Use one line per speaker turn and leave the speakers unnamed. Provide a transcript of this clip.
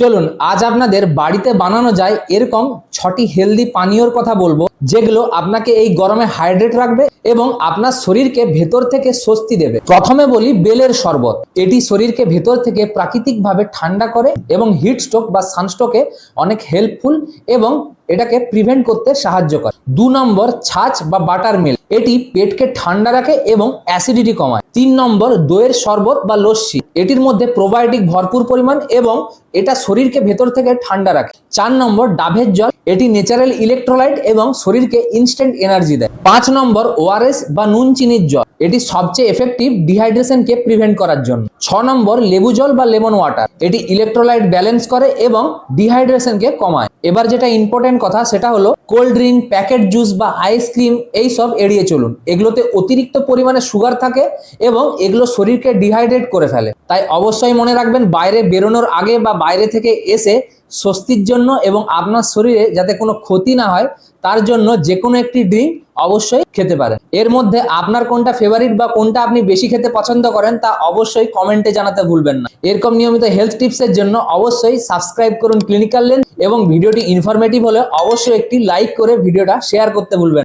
চলুন আজ আপনাদের বাড়িতে বানানো যায় এরকম 6টি হেলদি পানীয়র কথা বলবো, যেগুলো আপনাকে এই গরমে হাইড্রেট রাখবে এবং আপনার শরীরকে ভেতর থেকে স্বস্তি দেবে। প্রথমে বলি বেলের শরবত। এটি শরীরকে ভেতর থেকে প্রাকৃতিকভাবে ঠান্ডা করে এবং হিট স্ট্রোক বা সানস্ট্রোকে অনেক হেল্পফুল এবং এটাকে প্রিভেন্ট করতে সাহায্য করে। 2 নম্বর ছাঁচ বা বাটার মিল্ক। এটি পেটকে ঠান্ডা রাখে এবং অ্যাসিডিটি কমায়। 3 নম্বর দইয়ের শরবত বা লস্যি। এটির মধ্যে প্রোবায়োটিক ভরপুর পরিমাণ এবং এটা শরীরকে ভেতর থেকে ঠান্ডা রাখে। 4 নম্বর ডাবের জল। এটি ন্যাচারাল ইলেকট্রোলাইট এবং শরীরকে ইনস্ট্যান্ট এনার্জি দেয়। 5 নম্বর ওআরএস বা নুন চিনির জল। এটি সবচেয়ে এফেক্টিভ ডিহাইড্রেশনকে প্রিভেন্ট করার জন্য। 6 নম্বর লেবু জল বা লেমন ওয়াটার। এটি ইলেকট্রোলাইট ব্যালেন্স করে এবং ডিহাইড্রেশনকে কমায়। এবার যেটা ইম্পর্টেন্ট কথা সেটা হলো কোল্ড ড্রিঙ্ক, প্যাকেট জুস বা আইসক্রিম এইসব এড়িয়ে চলুন। এগুলোতে অতিরিক্ত পরিমাণে সুগার থাকে এবং এগুলো শরীরকে ডিহাইড্রেট করে ফেলে। তাই অবশ্যই মনে রাখবেন বাইরে বেরোনোর আগে বা বাইরে থেকে এসে স্বস্তির জন্য এবং আপনার শরীরে যাতে কোনো ক্ষতি না হয় তার জন্য যে কোনো একটি ড্রিঙ্ক অবশ্যই খেতে পারেন। এর মধ্যে আপনার কোনটা ফেভারিট বা কোনটা আপনি বেশি খেতে পছন্দ করেন তা অবশ্যই কমেন্টে জানাতে ভুলবেন না। এরকম নিয়মিত হেলথ টিপসের জন্য অবশ্যই সাবস্ক্রাইব করুন ক্লিনিক্যাল লেন্স এবং ভিডিওটি ইনফরমেটিভ হলে অবশ্যই একটি লাইক করে ভিডিওটা শেয়ার করতে ভুলবেন না।